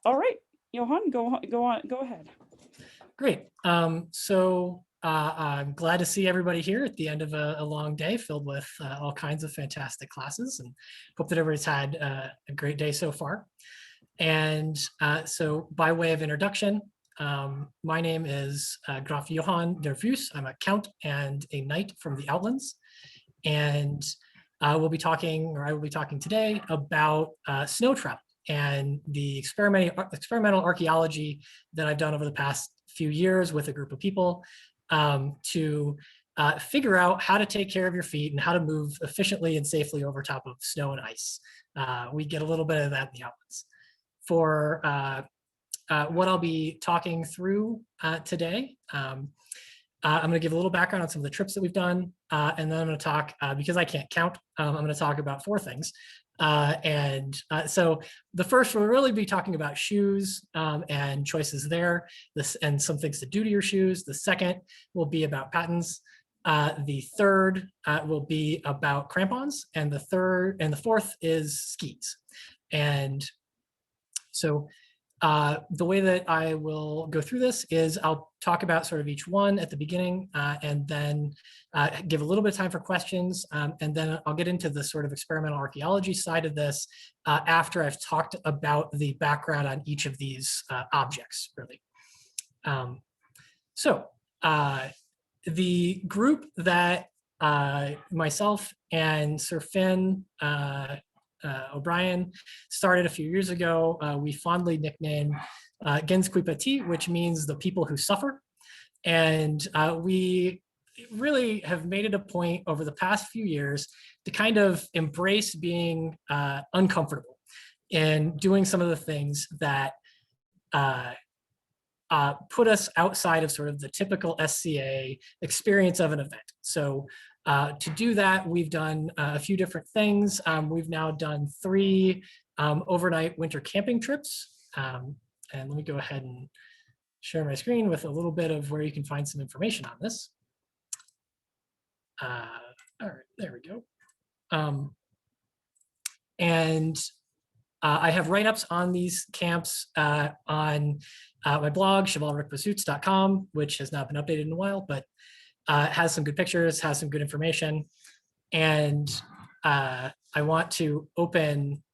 All right, Iohann, go ahead. Great. I'm glad to see everybody here at the end of a long day filled with all kinds of fantastic classes, and hope that everybody's had a great day so far. And so by way of introduction, my name is Graf Iohann der Vuhs. I'm a count and a knight from the Outlands. And I will be talking today about snow travel and the experimental archaeology that I've done over the past few years with a group of people to figure out how to take care of your feet and how to move efficiently and safely over top of snow and ice. We get a little bit of that in the Outlands. For what I'll be talking through today, I'm going to give a little background on some of the trips that we've done, and then I'm going to talk, because I can't count, I'm going to talk about 4 things. So the first, we'll really be talking about shoes and choices there, and some things to do to your shoes. The second will be about patents. The third will be about crampons, and the fourth is skis. And so the way that I will go through this is I'll talk about sort of each one at the beginning, and then give a little bit of time for questions, and then I'll get into the sort of experimental archaeology side of this after I've talked about the background on each of these objects, really. The group that myself and Sir Finn O'Brien started a few years ago, we fondly nicknamed Gens qui pâtit, which means the people who suffer. And we really have made it a point over the past few years to kind of embrace being uncomfortable and doing some of the things that put us outside of sort of the typical SCA experience of an event. So to do that, we've done a few different things. We've now done 3 overnight winter camping trips. And let me go ahead and share my screen with a little bit of where you can find some information on this. All right, there we go. I have write-ups on these camps on my blog, chivalricpursuits.com, which has not been updated in a while, but has some good pictures, has some good information. And I want to open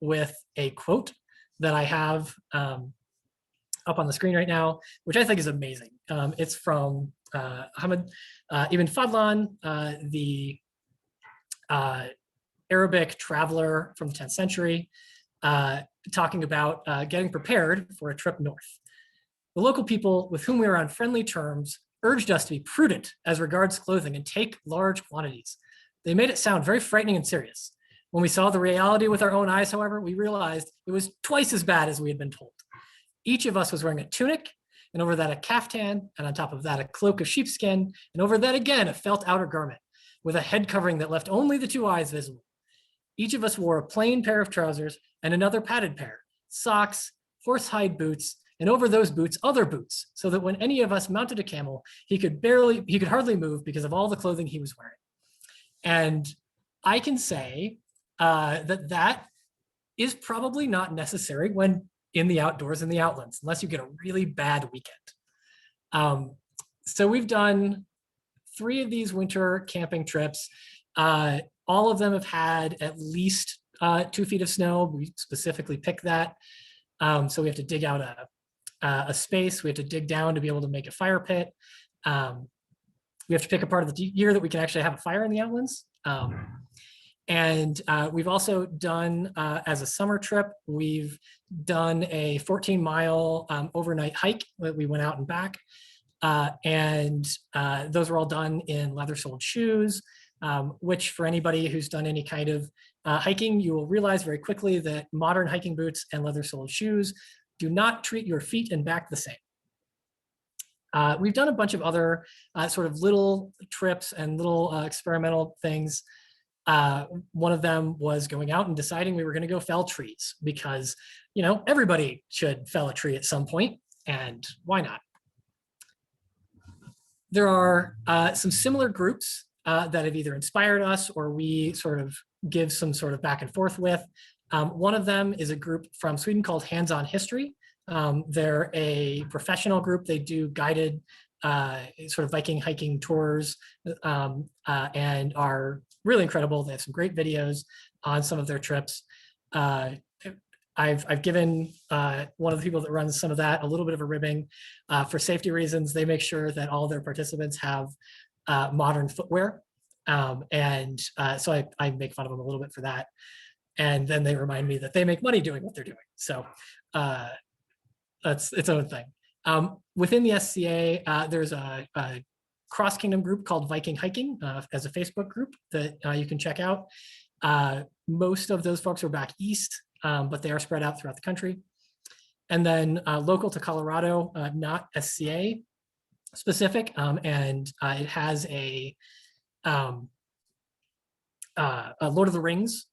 with a quote that I have up on the screen right now, which I think is amazing. It's from Ahmed Ibn Fadlan, the Arabic traveler from the 10th century, talking about getting prepared for a trip north. The local people with whom we were on friendly terms urged us to be prudent as regards clothing and take large quantities. They made it sound very frightening and serious. When we saw the reality with our own eyes, however, we realized it was twice as bad as we had been told. Each of us was wearing a tunic, and over that a caftan, and on top of that a cloak of sheepskin, and over that again a felt outer garment, with a head covering that left only the 2 eyes visible. Each of us wore a plain pair of trousers and another padded pair, socks, horsehide boots, and over those boots, other boots, so that when any of us mounted a camel, he could hardly move because of all the clothing he was wearing. And I can say that is probably not necessary when in the outdoors in the Outlands, unless you get a really bad weekend. So we've done 3 of these winter camping trips. All of them have had at least 2 feet of snow. We specifically picked that. So we have to dig out a space. We have to dig down to be able to make a fire pit. We have to pick a part of the year that we can actually have a fire in the Outlands. And we've also done, as a summer trip, we've done a 14-mile overnight hike that we went out and back. And those were all done in leather-soled shoes, which for anybody who's done any kind of hiking, you will realize very quickly that modern hiking boots and leather-soled shoes do not treat your feet and back the same. We've done a bunch of other sort of little trips and little experimental things. One of them was going out and deciding we were going to go fell trees because, you know, everybody should fell a tree at some point, and why not? There are some similar groups that have either inspired us or we sort of give some sort of back and forth with. One of them is a group from Sweden called Hands on History. They're a professional group. They do guided sort of Viking hiking tours and are really incredible. They have some great videos on some of their trips. I've given one of the people that runs some of that a little bit of a ribbing for safety reasons. They make sure that all their participants have modern footwear. So I make fun of them a little bit for that. And then they remind me that they make money doing what they're doing. So that's its own thing. Within the SCA, there's a cross-kingdom group called Viking Hiking as a Facebook group that you can check out. Most of those folks are back east, but they are spread out throughout the country. And then local to Colorado, not SCA specific, and it has a Lord of the Rings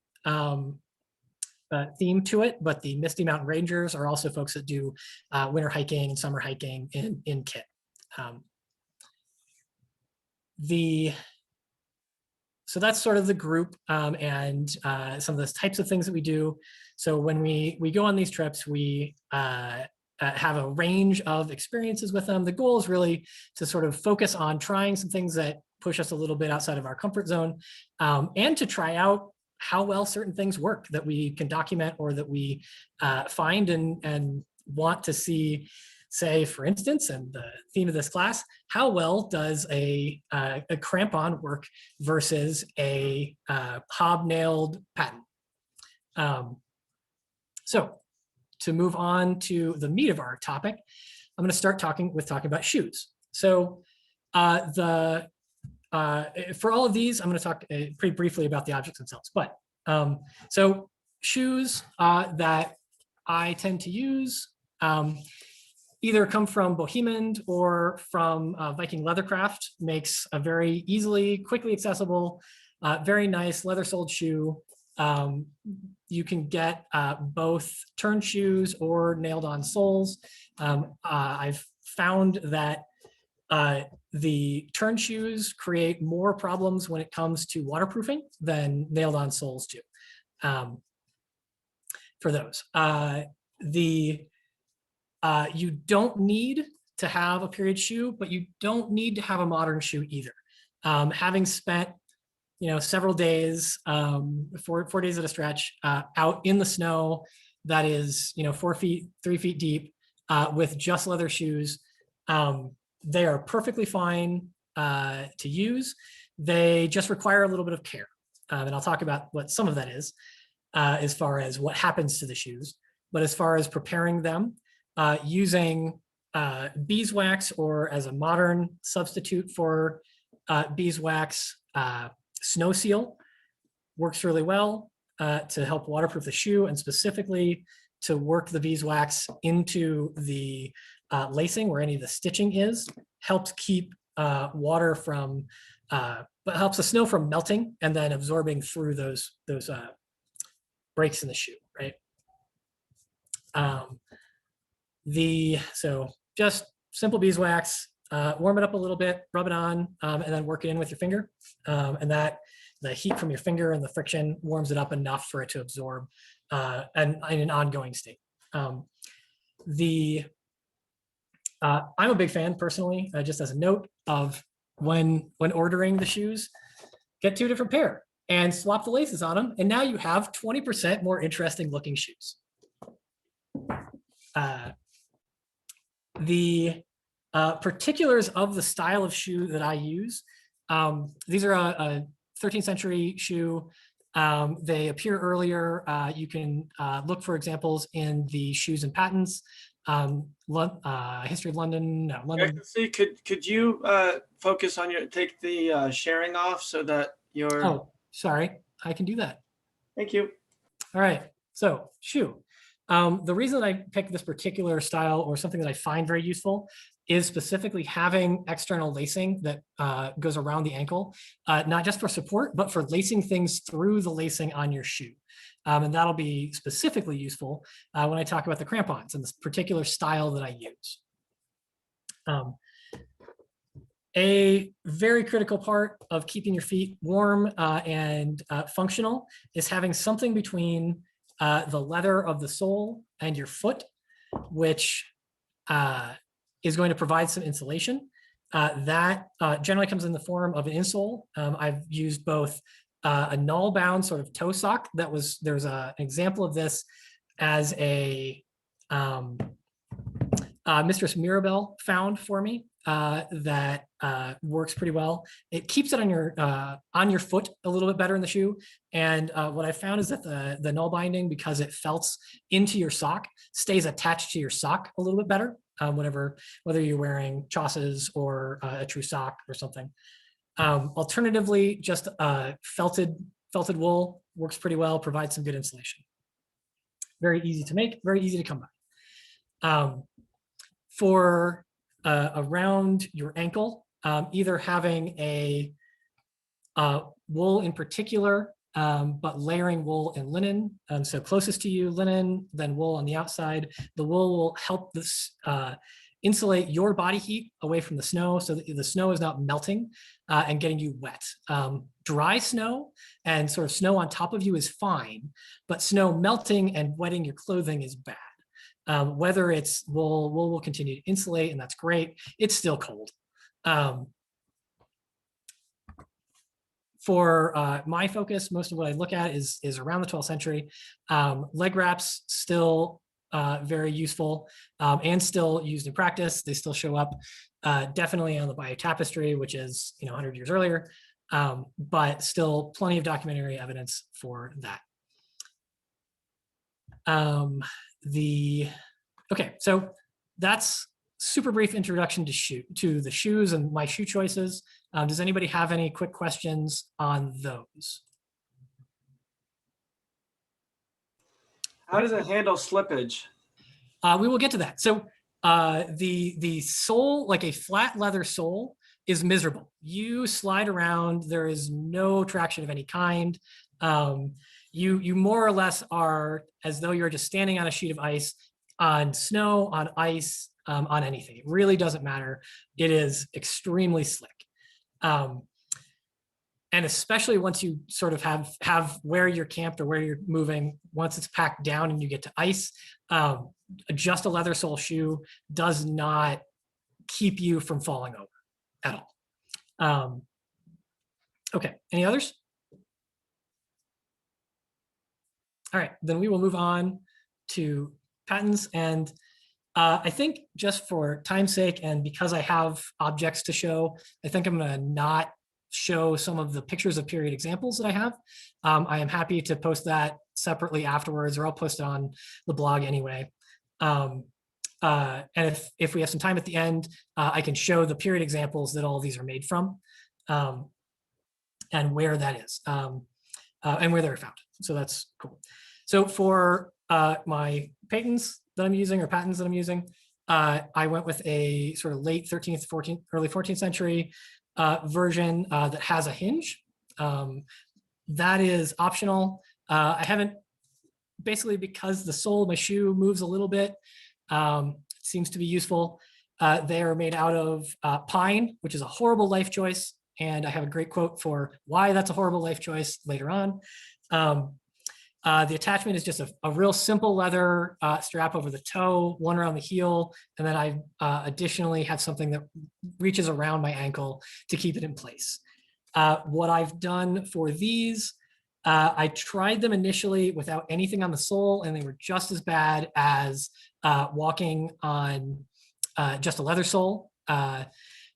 theme to it, but the Misty Mountain Rangers are also folks that do winter hiking and summer hiking in kit. So that's sort of the group and some of those types of things that we do. So when we go on these trips, we have a range of experiences with them. The goal is really to sort of focus on trying some things that push us a little bit outside of our comfort zone and to try out how well certain things work that we can document or that we find and want to see. Say, for instance, and the theme of this class, how well does a crampon work versus a hobnailed pattern? So to move on to the meat of our topic, I'm going to start talking about shoes. So for all of these, I'm going to talk pretty briefly about the objects themselves. But so shoes that I tend to use either come from Bohemian or from Viking Leathercraft. Makes a very easily, quickly accessible, very nice leather-soled shoe. You can get both turn shoes or nailed-on soles. I've found that the turn shoes create more problems when it comes to waterproofing than nailed-on soles do for those. You don't need to have a period shoe, but you don't need to have a modern shoe either. Having spent, several days, 4 days at a stretch, out in the snow that is, 4 feet, 3 feet deep, with just leather shoes, they are perfectly fine to use. They just require a little bit of care, and I'll talk about what some of that is, as far as what happens to the shoes. But as far as preparing them, using beeswax or as a modern substitute for beeswax, snow seal works really well to help waterproof the shoe and specifically to work the beeswax into the lacing where any of the stitching is, helps keep water from, but helps the snow from melting and then absorbing through those breaks in the shoe, right? So just simple beeswax, warm it up a little bit, rub it on, and then work it in with your finger. And that the heat from your finger and the friction warms it up enough for it to absorb and in an ongoing state. I'm a big fan personally, just as a note, of when ordering the shoes, get 2 different pair and swap the laces on them. And now you have 20% more interesting looking shoes. The particulars of the style of shoe that I use, these are a 13th century shoe. They appear earlier. You can look for examples in the Shoes and Patents, History of London. No, London. See, could you focus on take the sharing off so that you're. Oh, sorry, I can do that. Thank you. All right, so shoe. The reason I picked this particular style or something that I find very useful is specifically having external lacing that goes around the ankle, not just for support, but for lacing things through the lacing on your shoe. And that'll be specifically useful when I talk about the crampons and this particular style that I use. A very critical part of keeping your feet warm and functional is having something between the leather of the sole and your foot, which is going to provide some insulation. That generally comes in the form of an insole. I've used both a null bound sort of toe sock there's an example of this as a Mistress Mirabelle found for me that works pretty well. It keeps it on your foot a little bit better in the shoe. And what I found is that the null binding, because it felts into your sock, stays attached to your sock a little bit better. Whether you're wearing chausses or a true sock or something. Alternatively, just felted wool works pretty well, provides some good insulation. Very easy to make, very easy to come by. For around your ankle, either having a wool in particular, but layering wool and linen. So closest to you, linen, then wool on the outside. The wool will help this insulate your body heat away from the snow so that the snow is not melting and getting you wet. Dry snow and sort of snow on top of you is fine, but snow melting and wetting your clothing is bad. Whether it's wool will continue to insulate, and that's great. It's still cold. For my focus, most of what I look at is around the 12th century. Leg wraps still very useful and still used in practice. They still show up definitely on the Bayeux Tapestry, which is 100 years earlier, but still plenty of documentary evidence for that. Okay, so that's super brief introduction to the shoes and my shoe choices. Does anybody have any quick questions on those? How does it handle slippage? We will get to that. So the sole, like a flat leather sole, is miserable. You slide around, there is no traction of any kind. You more or less are as though you're just standing on a sheet of ice, on snow, on ice, on anything. It really doesn't matter. It is extremely slick. And especially once you sort of have where you're camped or where you're moving, once it's packed down and you get to ice, just a leather sole shoe does not keep you from falling over at all. Okay, any others? All right, then we will move on to patents. And I think just for time's sake and because I have objects to show, I think I'm going to not show some of the pictures of period examples that I have. I am happy to post that separately afterwards, or I'll post it on the blog anyway. And if we have some time at the end, I can show the period examples that all of these are made from, and where that is, and where they're found. So that's cool. So for my patents that I'm using, or patents that I'm using, I went with a sort of late 13th, 14th, early 14th century version that has a hinge. That is optional. I haven't, basically because the sole of my shoe moves a little bit, seems to be useful. They are made out of pine, which is a horrible life choice. And I have a great quote for why that's a horrible life choice later on. The attachment is just a real simple leather strap over the toe, one around the heel, and then I additionally have something that reaches around my ankle to keep it in place. What I've done for these, I tried them initially without anything on the sole, and they were just as bad as walking on just a leather sole.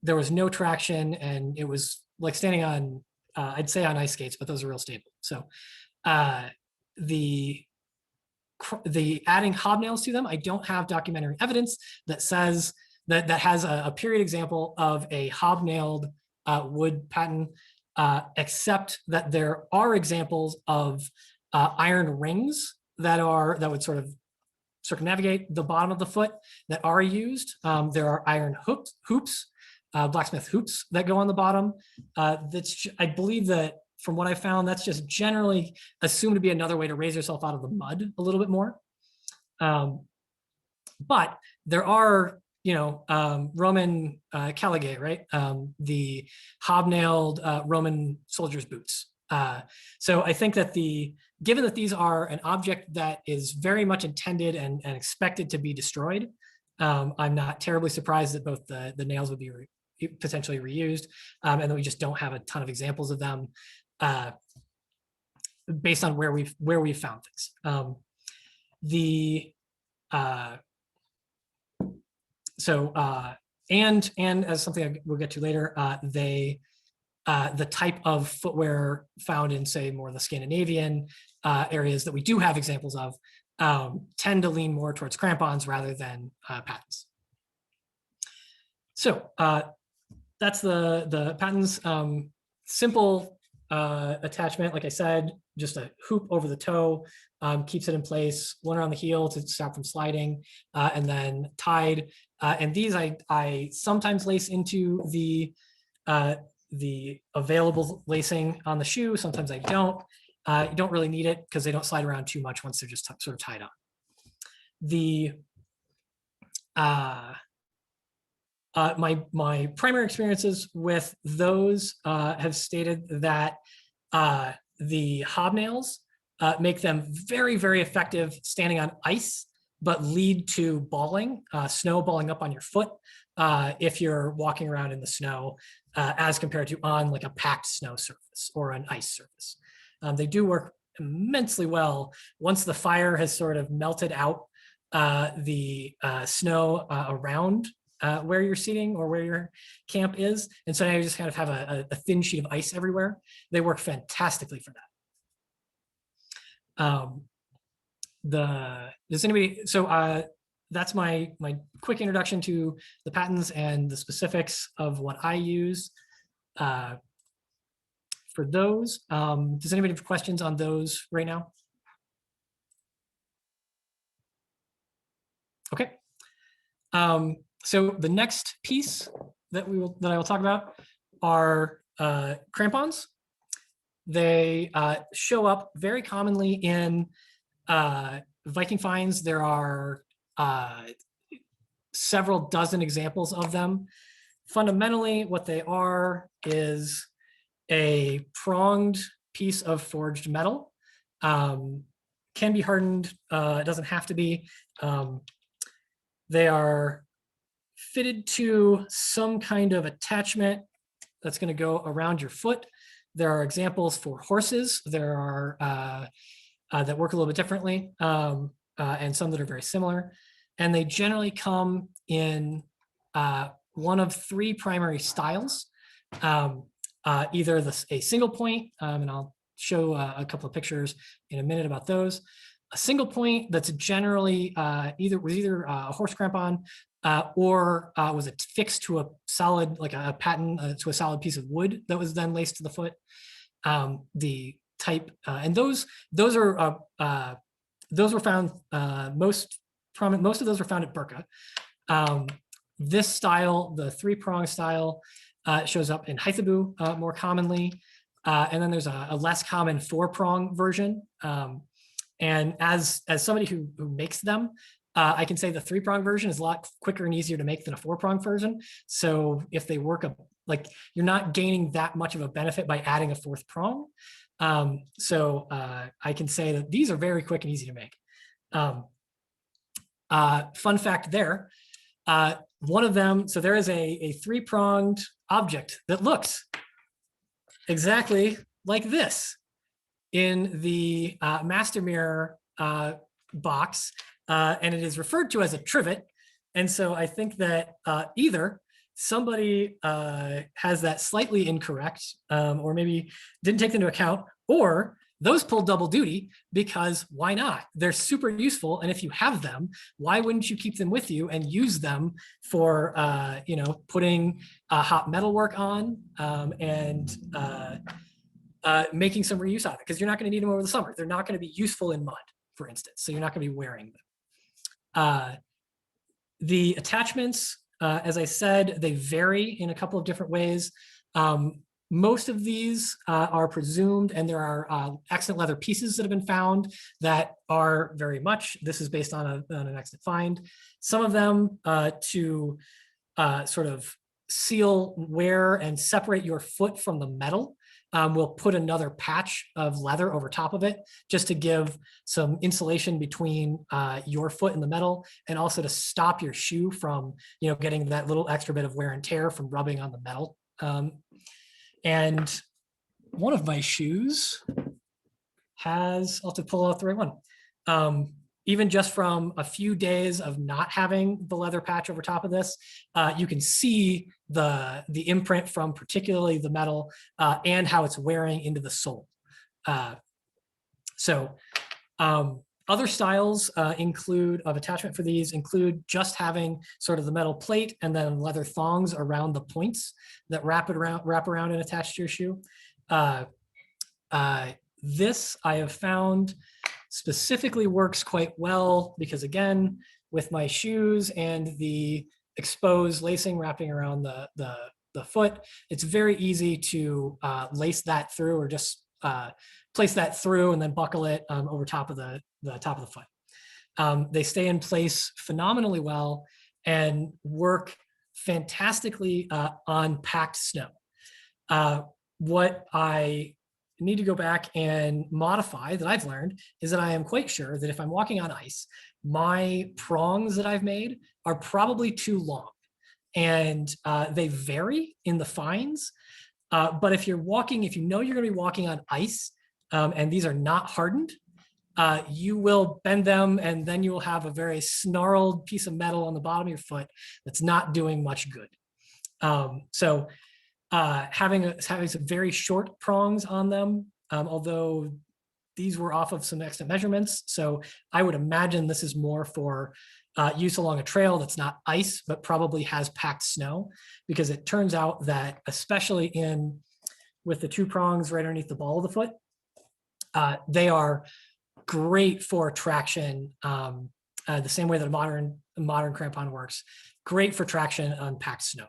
There was no traction, and it was like standing on, I'd say on ice skates, but those are real stable. So the adding hobnails to them, I don't have documentary evidence that says that has a period example of a hobnailed wood pattern, except that there are examples of iron rings that would sort of circumnavigate the bottom of the foot that are used. There are iron hoops, blacksmith hoops that go on the bottom. I believe that from what I found, that's just generally assumed to be another way to raise yourself out of the mud a little bit more. But there are, Roman caligae, right? The hobnailed Roman soldiers' boots So I think that given that these are an object that is very much intended and expected to be destroyed, I'm not terribly surprised that both the nails would be potentially reused, and that we just don't have a ton of examples of them based on where we've found things. And as something we'll get to later, the type of footwear found in, say, more of the Scandinavian areas that we do have examples of tend to lean more towards crampons rather than pattens. So that's the pattens. Simple attachment, like I said, just a hoop over the toe, keeps it in place, one around the heel to stop from sliding, and then tied. And these I sometimes lace into the available lacing on the shoe. Sometimes I don't. You don't really need it because they don't slide around too much once they're just sort of tied on. My primary experiences with those have stated that the hobnails make them very, very effective standing on ice, but lead to balling, snow balling up on your foot if you're walking around in the snow, as compared to on like a packed snow surface or an ice surface. They do work immensely well once the fire has sort of melted out the snow around where you're seating or where your camp is. And so now you just kind of have a thin sheet of ice everywhere. They work fantastically for that. Does anybody, so that's my quick introduction to the patents and the specifics of what I use for those. Does anybody have questions on those right now? Okay. So the next piece that I will talk about are crampons. They show up very commonly in Viking finds. There are several dozen examples of them. Fundamentally, what they are is a pronged piece of forged metal. Can be hardened, it doesn't have to be. They are fitted to some kind of attachment that's going to go around your foot. There are examples for horses. There are that work a little bit differently, and some that are very similar. And they generally come in one of three primary styles. Either a single point, and I'll show a couple of pictures in a minute about those. A single point that's generally either a horse crampon or was fixed to a solid, like a pattern to a solid piece of wood that was then laced to the foot. The type and those were found most of those were found at Burka. This style, the three-prong style, shows up in Hythabu more commonly, and then there's a less common four-prong version. And as somebody who makes them, I can say the three-prong version is a lot quicker and easier to make than a four-prong version. So if they work like you're not gaining that much of a benefit by adding a fourth prong. So I can say that these are very quick and easy to make. Fun fact there, one of them, so there is a three-pronged object that looks exactly like this in the master mirror box, and it is referred to as a trivet. And so I think that either somebody has that slightly incorrect, or maybe didn't take into account, or those pull double duty, because why not? They're super useful, and if you have them, why wouldn't you keep them with you and use them for putting hot metal work on and making some reuse out of it, because you're not going to need them over the summer. They're not going to be useful in mud, for instance, so you're not going to be wearing them. The attachments, as I said, they vary in a couple of different ways. Most of these are presumed, and there are excellent leather pieces that have been found that are very much, this is based on an excellent find. Some of them to sort of seal wear and separate your foot from the metal. we'll put another patch of leather over top of it just to give some insulation between your foot and the metal, and also to stop your shoe from, getting that little extra bit of wear and tear from rubbing on the metal. And one of my shoes has, I'll have to pull out the right one. Even just from a few days of not having the leather patch over top of this, you can see the imprint from particularly the metal and how it's wearing into the sole. Other styles of attachment for these include just having sort of the metal plate and then leather thongs around the points that wrap around and attach to your shoe. This I have found specifically works quite well because, again, with my shoes and the exposed lacing wrapping around the foot, it's very easy to lace that through, or just place that through and then buckle it over top of the top of the foot. They stay in place phenomenally well and work fantastically on packed snow. What I need to go back and modify that I've learned is that I am quite sure that if I'm walking on ice, my prongs that I've made are probably too long, and they vary in the fines. But if you know you're going to be walking on ice, and these are not hardened, you will bend them, and then you will have a very snarled piece of metal on the bottom of your foot that's not doing much good. Having some very short prongs on them, although these were off of some extant measurements. So I would imagine this is more for use along a trail that's not ice, but probably has packed snow, because it turns out that especially with the two prongs right underneath the ball of the foot, they are great for traction, the same way that a modern crampon works. Great for traction on packed snow.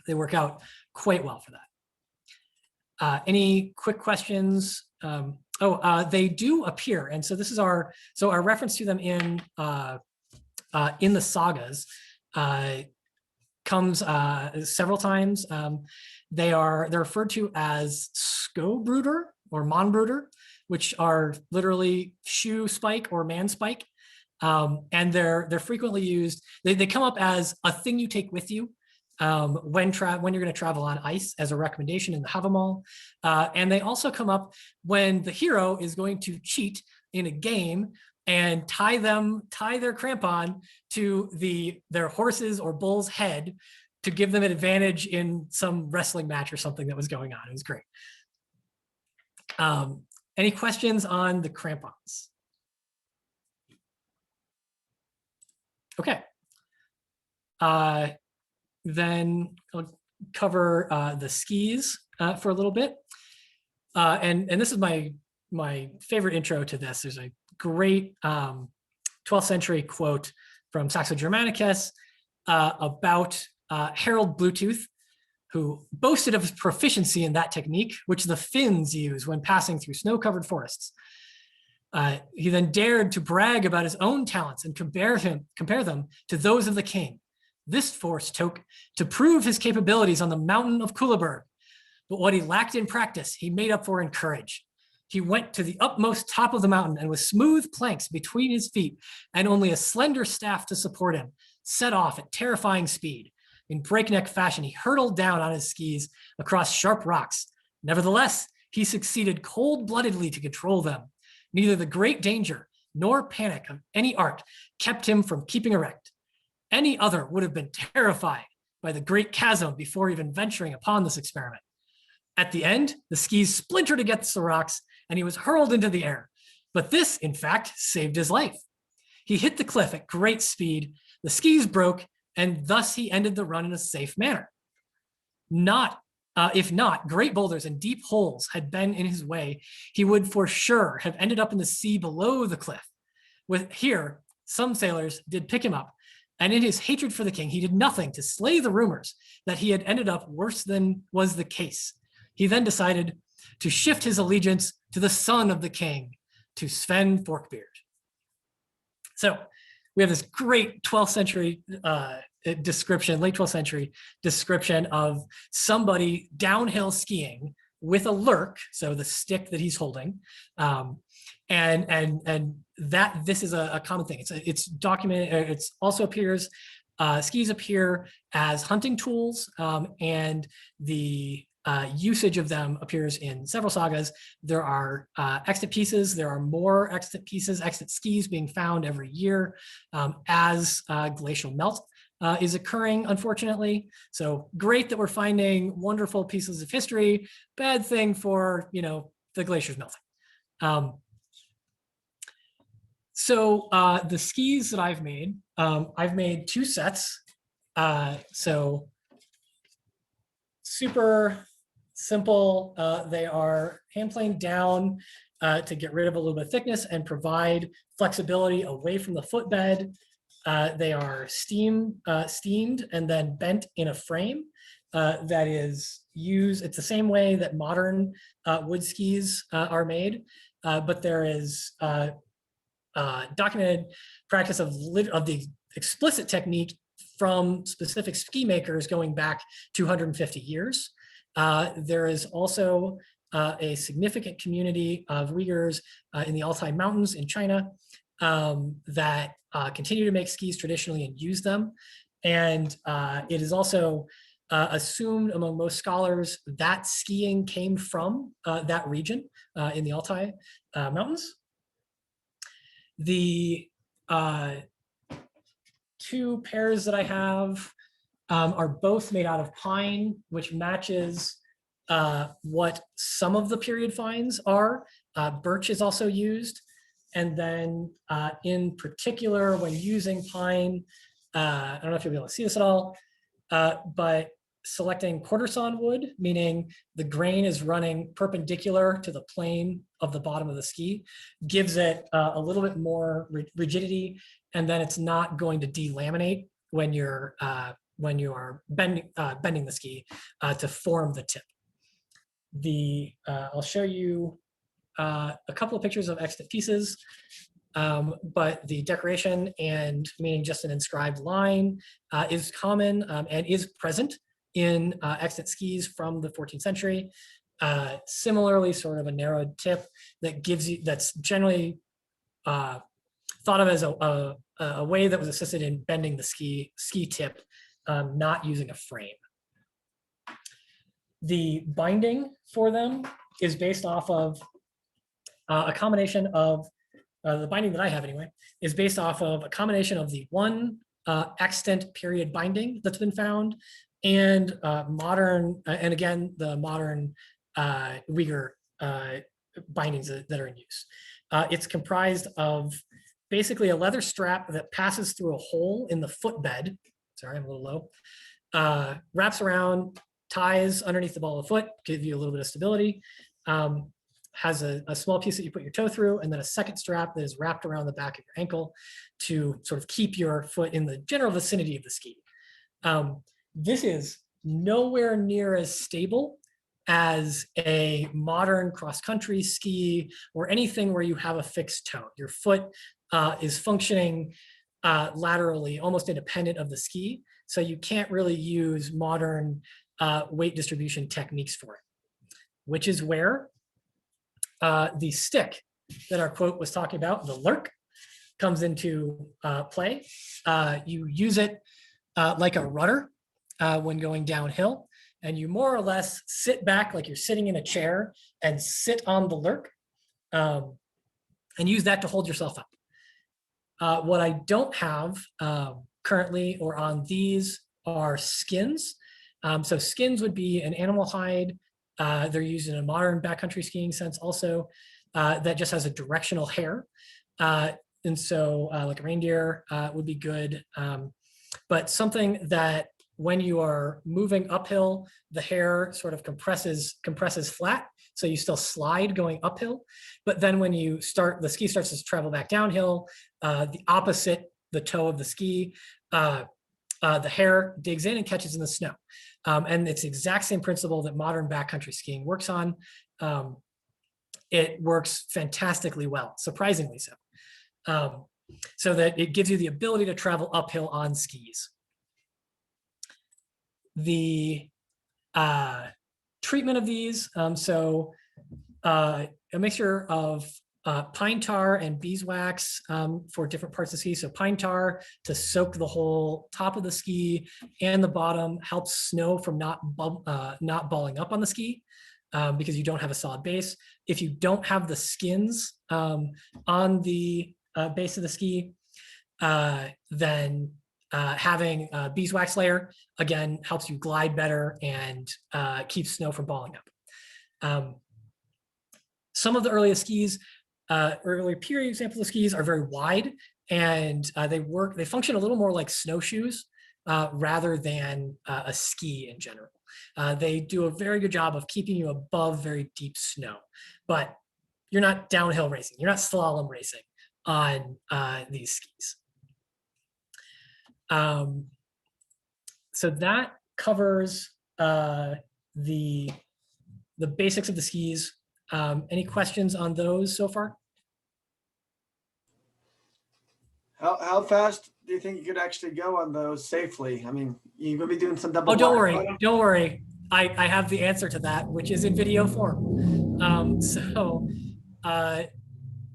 They work out quite well for that. Any quick questions? They do appear, and so this is our reference to them in the sagas comes several times. They're referred to as Skobruder or Monbruder, which are literally shoe spike or man spike, and they're frequently used. They come up as a thing you take with you when you're going to travel on ice, as a recommendation in the Havamal. And they also come up when the hero is going to cheat in a game and tie their crampon to their horse's or bull's head to give them an advantage in some wrestling match or something that was going on. It was great. Any questions on the crampons? Okay. Then I'll cover the skis for a little bit. And this is my favorite intro to this. There's a great 12th century quote from Saxo Germanicus about Harold Bluetooth, who boasted of his proficiency in that technique, which the Finns use when passing through snow-covered forests. He then dared to brag about his own talents and compare them to those of the king. This force took to prove his capabilities on the mountain of Kullaberg. But what he lacked in practice, he made up for in courage. He went to the utmost top of the mountain, and with smooth planks between his feet and only a slender staff to support him, set off at terrifying speed. In breakneck fashion, he hurtled down on his skis across sharp rocks. Nevertheless, he succeeded cold-bloodedly to control them. Neither the great danger nor panic of any art kept him from keeping erect. Any other would have been terrified by the great chasm before even venturing upon this experiment. At the end, the skis splintered against the rocks, and he was hurled into the air. But this, in fact, saved his life. He hit the cliff at great speed, the skis broke, and thus he ended the run in a safe manner. If not, great boulders and deep holes had been in his way, he would for sure have ended up in the sea below the cliff. Here, some sailors did pick him up, and in his hatred for the king, he did nothing to slay the rumors that he had ended up worse than was the case. He then decided to shift his allegiance to the son of the king, to Sven Forkbeard. So we have this great 12th century description, late 12th century description of somebody downhill skiing with a lurk, so the stick that he's holding, and that this is a common thing. It's documented. It also appears. Skis appear as hunting tools, and the usage of them appears in several sagas. There are extant pieces. There are more extant pieces, extant skis being found every year as glacial melt is occurring, unfortunately. So great that we're finding wonderful pieces of history. Bad thing for, the glaciers melting. So the skis that I've made 2 sets. So super simple. They are hand planed down to get rid of a little bit of thickness and provide flexibility away from the footbed. They are steamed and then bent in a frame that is used. It's the same way that modern wood skis are made, but there is documented practice of the explicit technique from specific ski makers going back 250 years. There is also a significant community of Uyghurs in the Altai Mountains in China that continue to make skis traditionally and use them. And it is also assumed among most scholars that skiing came from that region in the Altai Mountains. The 2 pairs that I have are both made out of pine, which matches what some of the period finds are. Birch is also used. And then in particular, when using pine, I don't know if you'll be able to see this at all, but selecting quarter sawn wood, meaning the grain is running perpendicular to the plane of the bottom of the ski, gives it a little bit more rigidity, and then it's not going to delaminate when you are bending the ski to form the tip. I'll show you a couple of pictures of extant pieces, but the decoration and meaning just an inscribed line is common and is present in extant skis from the 14th century. Similarly, sort of a narrowed tip that's generally thought of as a way that was assisted in bending the ski tip, not using a frame. The binding for them is based off of a combination of the binding that I have anyway is based off of a combination of the one extant period binding that's been found and modern, and again, the modern Uyghur bindings that are in use. It's comprised of basically a leather strap that passes through a hole in the footbed. Sorry, I'm a little low. Wraps around, ties underneath the ball of the foot, give you a little bit of stability. Has a small piece that you put your toe through, and then a second strap that is wrapped around the back of your ankle to sort of keep your foot in the general vicinity of the ski. This is nowhere near as stable as a modern cross-country ski or anything where you have a fixed toe. Your foot is functioning laterally, almost independent of the ski, so you can't really use modern weight distribution techniques for it, which is where the stick that our quote was talking about, the lurk, comes into play. You use it like a rudder when going downhill, and you more or less sit back like you're sitting in a chair and sit on the lurk and use that to hold yourself up. What I don't have currently or on these are skins. So skins would be an animal hide. They're used in a modern backcountry skiing sense also, that just has a directional hair. And so like a reindeer would be good. But something that when you are moving uphill, the hair sort of compresses flat. So you still slide going uphill. But then when you start, the ski starts to travel back downhill, the opposite, the toe of the ski, the hair digs in and catches in the snow. And it's the exact same principle that modern backcountry skiing works on. It works fantastically well, surprisingly so. so that it gives you the ability to travel uphill on skis. The treatment of these, a mixture of pine tar and beeswax for different parts of the ski. So pine tar to soak the whole top of the ski and the bottom, helps snow from not balling up on the ski because you don't have a solid base. If you don't have the skins on the base of the ski, then having a beeswax layer, again, helps you glide better and keeps snow from balling up. Some of the earliest skis, earlier period examples of skis are very wide, and they function a little more like snowshoes rather than a ski in general. They do a very good job of keeping you above very deep snow, but you're not downhill racing, you're not slalom racing on these skis. So that covers the basics of the skis. Any questions on those so far? How fast do you think you could actually go on those safely? I mean, you're gonna be doing some double. Oh, don't worry, blindfolding? don't worry. I have the answer to that, which is in video form.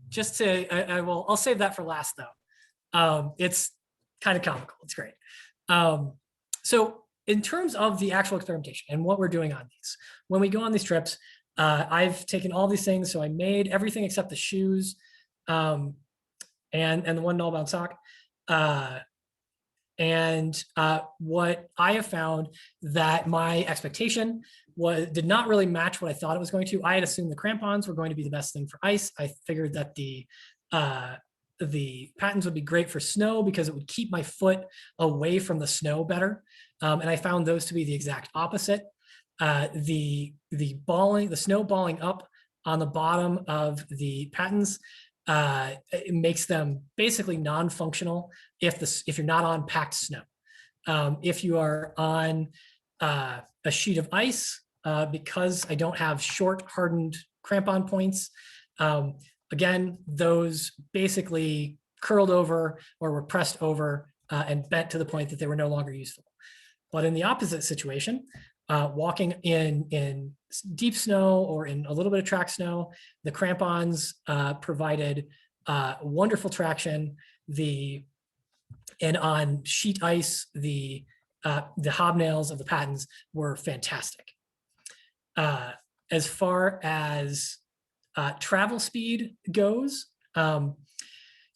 Just to, I'll save that for last though. It's kind of comical. It's great. So in terms of the actual experimentation and what we're doing on these, when we go on these trips, I've taken all these things. So I made everything except the shoes and the one null bound sock. What I have found that my expectation did not really match what I thought it was going to. I had assumed the crampons were going to be the best thing for ice. I figured that the patents would be great for snow because it would keep my foot away from the snow better. And I found those to be the exact opposite. The snow balling up on the bottom of the patents, it makes them basically non-functional if you're not on packed snow. If you are on a sheet of ice, because I don't have short hardened crampon points, again, those basically curled over or were pressed over and bent to the point that they were no longer useful. But in the opposite situation, walking in deep snow or in a little bit of track snow, the crampons provided wonderful traction. And on sheet ice, the hobnails of the patents were fantastic. As far as travel speed goes, you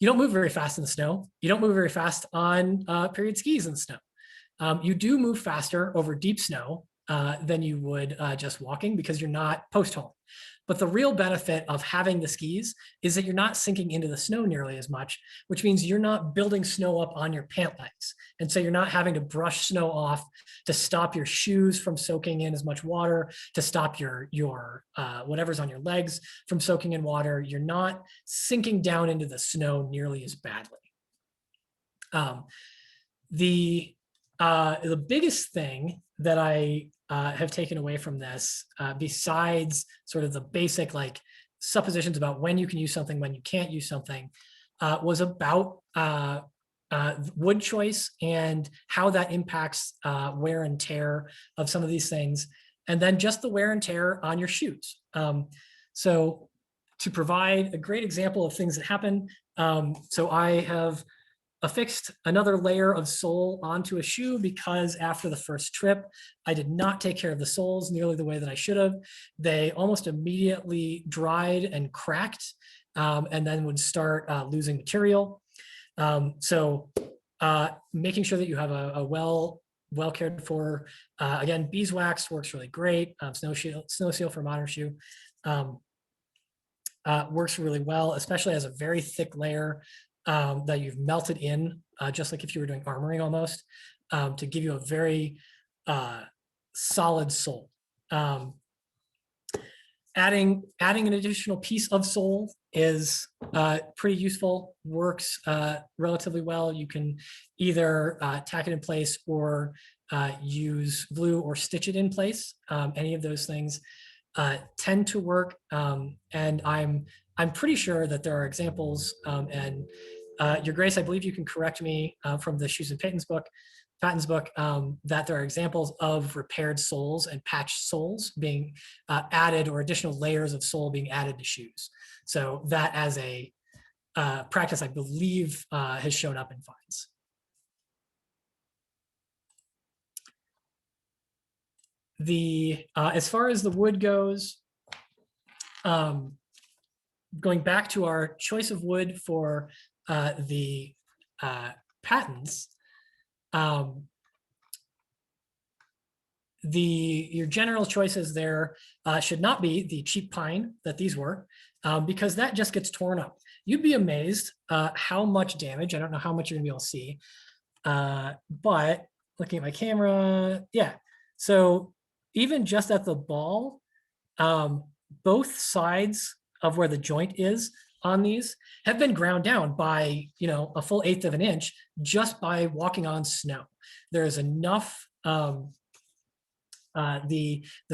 don't move very fast in the snow. You don't move very fast on period skis in the snow. You do move faster over deep snow than you would just walking because you're not post hole. But the real benefit of having the skis is that you're not sinking into the snow nearly as much, which means you're not building snow up on your pant legs. And so you're not having to brush snow off to stop your shoes from soaking in as much water, to stop your whatever's on your legs from soaking in water. You're not sinking down into the snow nearly as badly. The biggest thing that I have taken away from this, besides sort of the basic like suppositions about when you can use something, when you can't use something, was about wood choice and how that impacts wear and tear of some of these things, and then just the wear and tear on your shoes. So to provide a great example of things that happen, so I have affixed another layer of sole onto a shoe because after the first trip, I did not take care of the soles nearly the way that I should have. They almost immediately dried and cracked and then would start losing material. So making sure that you have a well cared for, again, beeswax works really great. Snow seal for modern shoe works really well, especially as a very thick layer that you've melted in, just like if you were doing armoring almost, to give you a very solid sole. Adding an additional piece of sole is pretty useful, works relatively well. You can either tack it in place or use glue or stitch it in place. Any of those things tend to work, and I'm pretty sure that there are examples and Your Grace, I believe you can correct me from the Shoes and Patents book, that there are examples of repaired soles and patched soles being added, or additional layers of sole being added to shoes. So that as a practice, I believe, has shown up in fines. As far as the wood goes, going back to our choice of wood for the patents, your general choices there should not be the cheap pine that these were, because that just gets torn up. You'd be amazed how much damage. I don't know how much you're gonna be able to see, but looking at my camera, yeah. So even just at the ball, both sides of where the joint is on these have been ground down by, a full 1/8 of an inch just by walking on snow. There is enough, the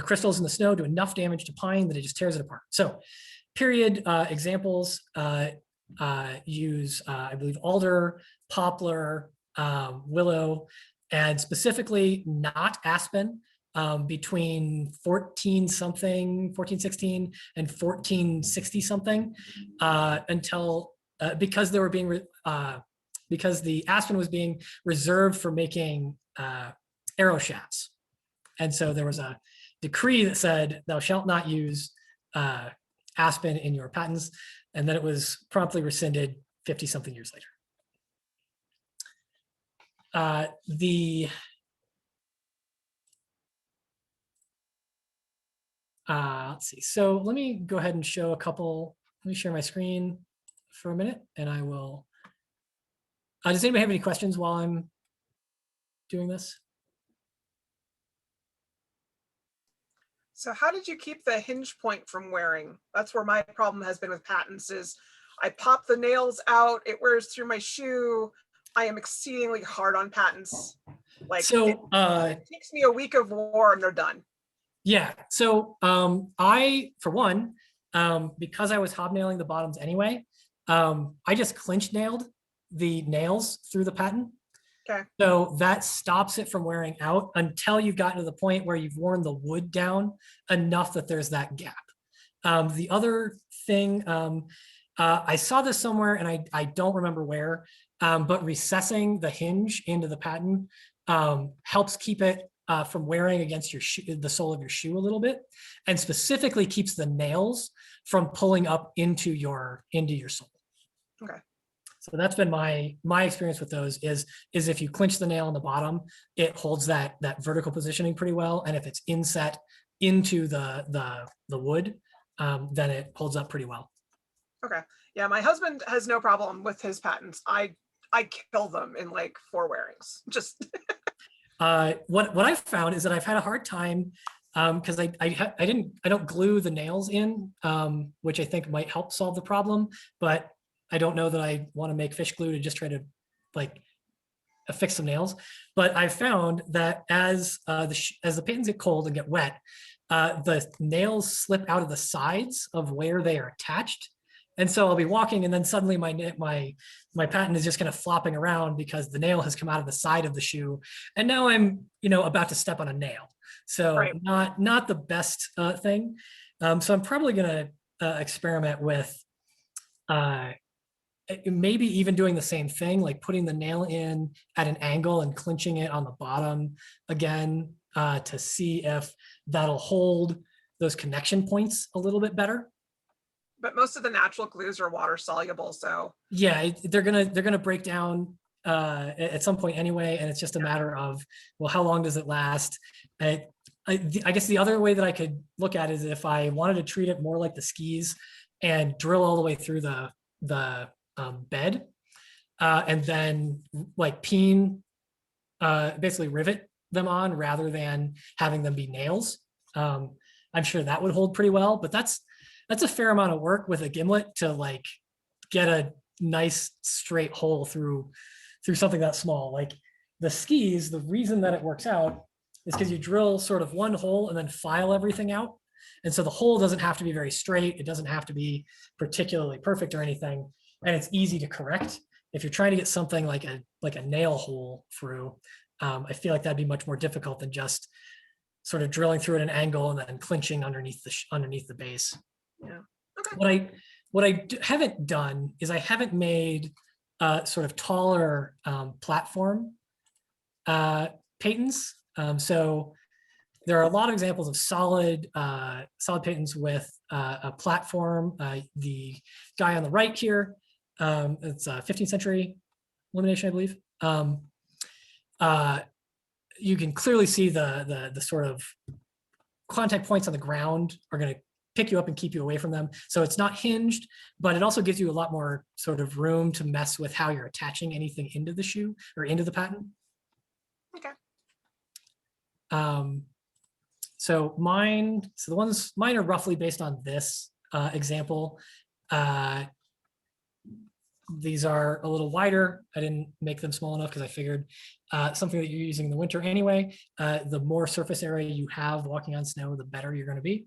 crystals in the snow do enough damage to pine that it just tears it apart. So period examples use, I believe, alder, poplar, willow, and specifically not aspen, between 1416 and 1460 something, until because they were being because the aspen was being reserved for making arrow shafts, and so there was a decree that said thou shalt not use aspen in your patents, and then it was promptly rescinded 50 something years later. Let's see. So let me go ahead and show a couple. Let me share my screen for a minute, and I will. Does anybody have any questions while I'm doing this? So how did you keep the hinge point from wearing? That's where my problem has been with patents is I pop the nails out, it wears through my shoe. I am exceedingly hard on patents. Like so, it takes me a week of war and they're done. Yeah. So I, for one, because I was hobnailing the bottoms anyway, I just clinch nailed the nails through the patent. Okay. So that stops it from wearing out until you've gotten to the point where you've worn the wood down enough that there's that gap. The other thing, I saw this somewhere and I don't remember where, but recessing the hinge into the patent helps keep it from wearing against your shoe, the sole of your shoe a little bit, and specifically keeps the nails from pulling up into your sole. Okay. So that's been my experience with those is if you clinch the nail on the bottom, it holds that vertical positioning pretty well, and if it's inset into the wood, then it holds up pretty well. Okay. Yeah, my husband has no problem with his patents. I kill them in like 4 wearings. Just what I've found is that I've had a hard time because I don't glue the nails in, which I think might help solve the problem, but I don't know that I want to make fish glue to just try to like fix some nails. But I've found that as the patents get cold and get wet, the nails slip out of the sides of where they are attached. And so I'll be walking and then suddenly my patent is just kind of flopping around because the nail has come out of the side of the shoe. And now I'm, about to step on a nail. So right. not the best thing. So I'm probably going to experiment with maybe even doing the same thing, like putting the nail in at an angle and clinching it on the bottom again to see if that'll hold those connection points a little bit better. But most of the natural glues are water soluble, so yeah, they're gonna break down at some point anyway, and it's just a matter of, well, how long does it last? I guess the other way that I could look at it is if I wanted to treat it more like the skis and drill all the way through the bed, and then like peen, basically rivet them on rather than having them be nails. I'm sure that would hold pretty well, but that's a fair amount of work with a gimlet to like get a nice straight hole through something that small. Like the skis, the reason that it works out is because you drill sort of one hole and then file everything out. And so the hole doesn't have to be very straight. It doesn't have to be particularly perfect or anything. And it's easy to correct. if you're trying to get something like a nail hole through, I feel like that'd be much more difficult than just sort of drilling through at an angle and then clinching underneath the base. Yeah. Okay. What I haven't done is I haven't made sort of taller platform patents. So there are a lot of examples of solid patents with a platform. The guy on the right here, it's a 15th century illumination, I believe. You can clearly see the sort of contact points on the ground are going to pick you up and keep you away from them. So it's not hinged, but it also gives you a lot more sort of room to mess with how you're attaching anything into the shoe or into the patent. Okay. So mine are roughly based on this example. These are a little wider. I didn't make them small enough because I figured something that you're using in the winter anyway, the more surface area you have walking on snow, the better you're going to be.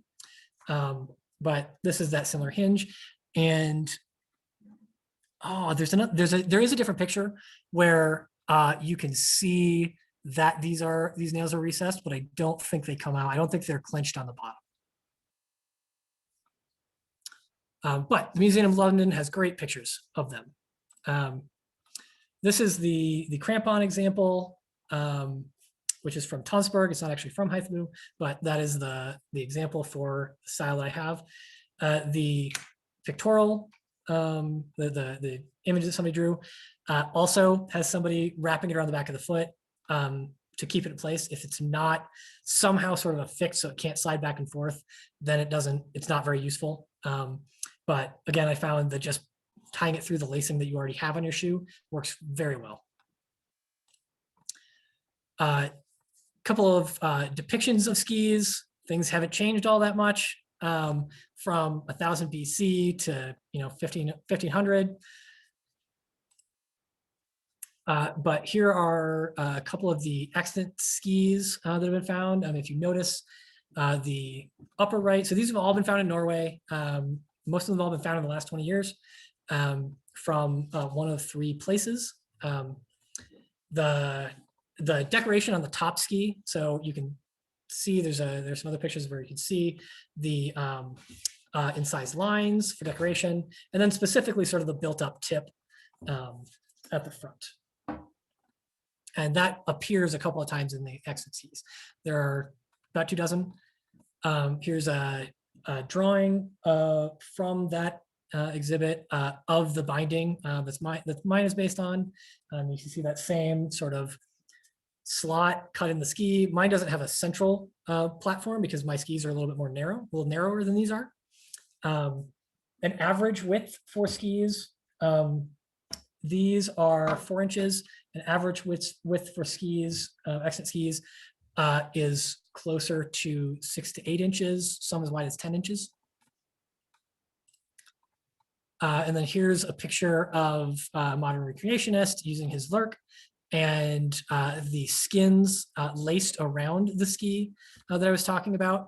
But this is that similar hinge. And oh, there is a different picture where you can see that these nails are recessed, but I don't think they come out. I don't think they're clenched on the bottom. But the Museum of London has great pictures of them. This is the crampon example, which is from Tonsberg. It's not actually from Hythmu, but that is the example for the style that I have. The pictorial, the image that somebody drew, also has somebody wrapping it around the back of the foot to keep it in place. If it's not somehow sort of affixed so it can't slide back and forth, then it's not very useful. But again, I found that just tying it through the lacing that you already have on your shoe works very well. Couple of depictions of skis. Things haven't changed all that much from 1000 BC to 1500. But here are a couple of the extant skis that have been found. If you notice the upper right, so these have all been found in Norway. Most of them have all been found in the last 20 years from one of 3 places. The decoration on the top ski, so you can see there's some other pictures where you can see the incised lines for decoration, and then specifically sort of the built-up tip at the front. And that appears a couple of times in the extant skis. There are about 2 dozen. Here's a drawing from that exhibit of the binding that mine is based on. You can see that same sort of slot cut in the ski. Mine doesn't have a central platform because my skis are a little bit more narrow, a little narrower than these are. An average width for skis, these are 4 inches. An average width for skis, extant skis, is closer to 6 to 8 inches, some as wide as 10 inches. And then here's a picture of a modern recreationist using his lurk and the skins laced around the ski that I was talking about.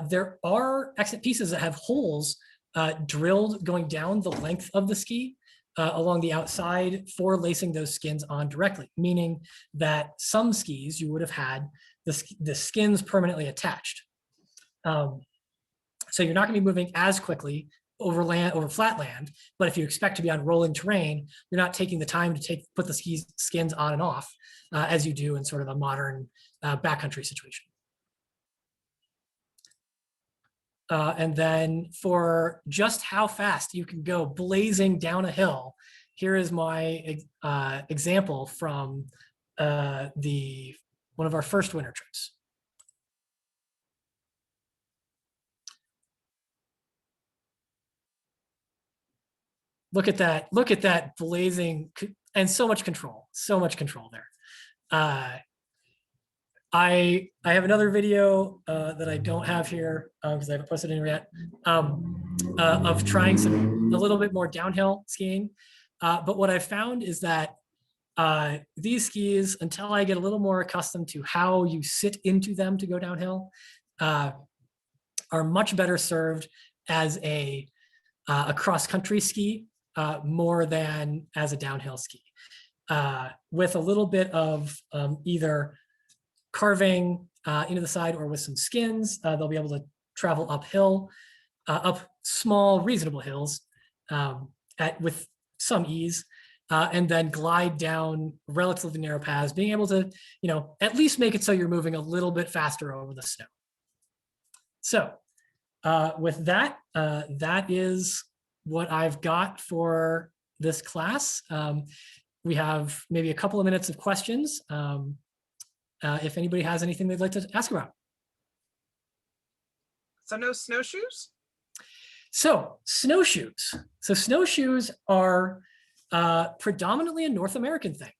There are extant pieces that have holes drilled going down the length of the ski along the outside for lacing those skins on directly, meaning that some skis you would have had the skins permanently attached. So you're not gonna be moving as quickly over flat land, but if you expect to be on rolling terrain, you're not taking the time to put the skins on and off as you do in sort of a modern backcountry situation. And then for just how fast you can go blazing down a hill, here is my example from one of our first winter trips. Look at that blazing, and so much control there. I have another video that I don't have here because I haven't posted it in yet of trying a little bit more downhill skiing. But what I found is that these skis, until I get a little more accustomed to how you sit into them to go downhill, are much better served as a cross-country ski more than as a downhill ski. With a little bit of either carving into the side or with some skins, they'll be able to travel uphill, up small, reasonable hills with some ease, and then glide down relatively narrow paths, being able to, at least make it so you're moving a little bit faster over the snow. So with that, that is what I've got for this class. We have maybe a couple of minutes of questions. If anybody has anything they'd like to ask about. So no snowshoes? So snowshoes. So snowshoes are predominantly a North American thing.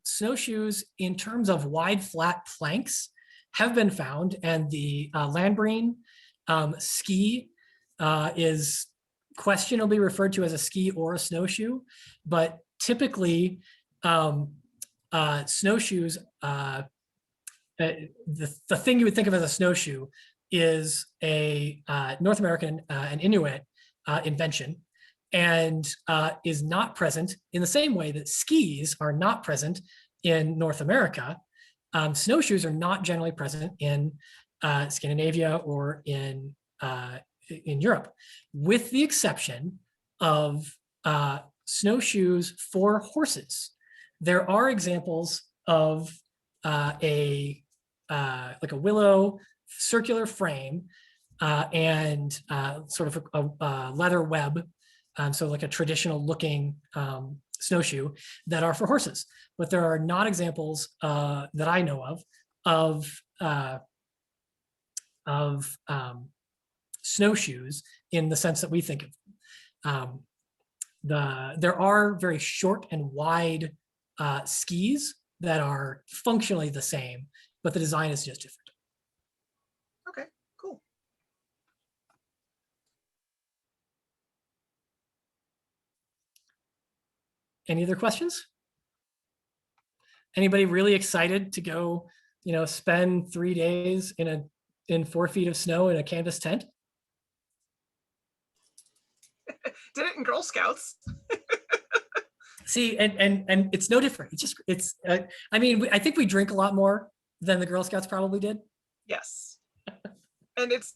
Snowshoes, in terms of wide, flat planks, have been found, and the Landbreen ski is questionably referred to as a ski or a snowshoe, but typically snowshoes, the thing you would think of as a snowshoe is a North American and Inuit invention, and is not present in the same way that skis are not present in North America. Snowshoes are not generally present in Scandinavia or in Europe, with the exception of snowshoes for horses. There are examples of like a willow circular frame and sort of a leather web, so like a traditional looking snowshoe that are for horses. But there are not examples that I know of snowshoes in the sense that we think of. There are very short and wide skis that are functionally the same, but the design is just different. Okay, cool. Any other questions? Anybody really excited to go, spend 3 days in 4 feet of snow in a canvas tent? Did it in Girl Scouts. See, and it's no different. I mean, I think we drink a lot more than the Girl Scouts probably did. Yes. And it's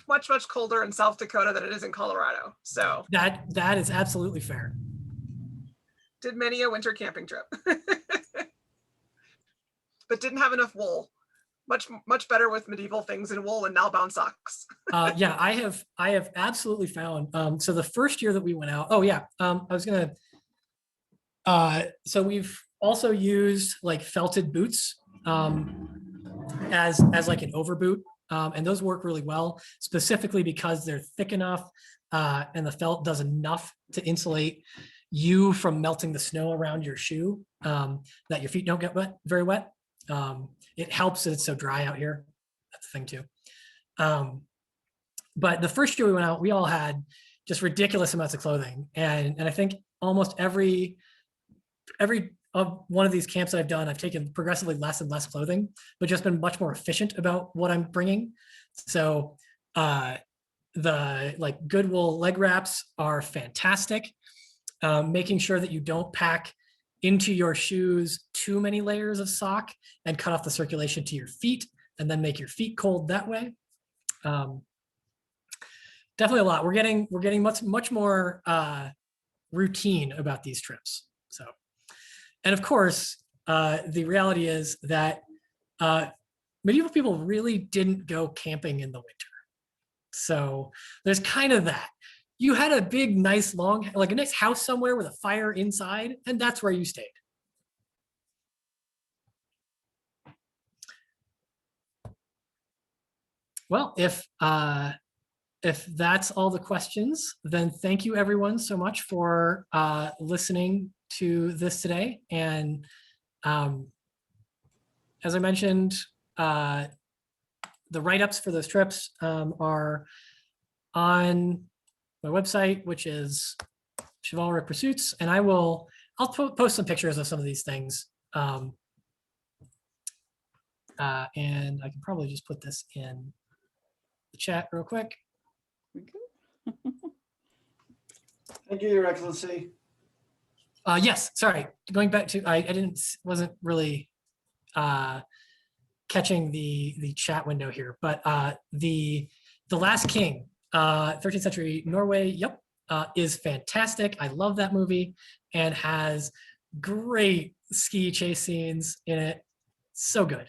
much, much colder in South Dakota than it is in Colorado. So that is absolutely fair. did many a winter camping trip. But didn't have enough wool. Much better with medieval things in wool and nail-bound socks. Yeah, I have absolutely found. So the first year that we went out, oh yeah, I was gonna. So we've also used like felted boots as like an overboot, and those work really well, specifically because they're thick enough and the felt does enough to insulate you from melting the snow around your shoe, that your feet don't get very wet. It helps that it's so dry out here. That's the thing too. But the first year we went out, we all had just ridiculous amounts of clothing, and I think almost every one of these camps that I've done, I've taken progressively less and less clothing, but just been much more efficient about what I'm bringing. So the like good wool leg wraps are fantastic. Making sure that you don't pack into your shoes too many layers of sock and cut off the circulation to your feet and then make your feet cold that way. Definitely a lot. We're getting much more routine about these trips. So, and of course, the reality is that medieval people really didn't go camping in the winter. So there's kind of that. You had a big, nice, like a nice house somewhere with a fire inside, and that's where you stayed. Well, if that's all the questions, then thank you everyone so much for listening to this today. And as I mentioned, the write-ups for those trips are on my website, which is Chivalric Pursuits, and I'll post some pictures of some of these things. And I can probably just put this in the chat real quick. Thank you, Your Excellency. Yes, sorry. Going back to wasn't really catching the chat window here, but the Last King, 13th century Norway, yep, is fantastic. I love that movie and has great ski chase scenes in it. So good.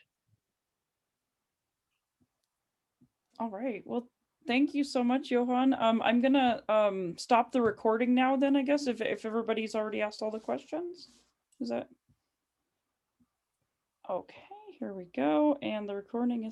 All right. Well, thank you so much, Johann. I'm gonna stop the recording now then, I guess, if everybody's already asked all the questions. Is that okay? Here we go. And the recording is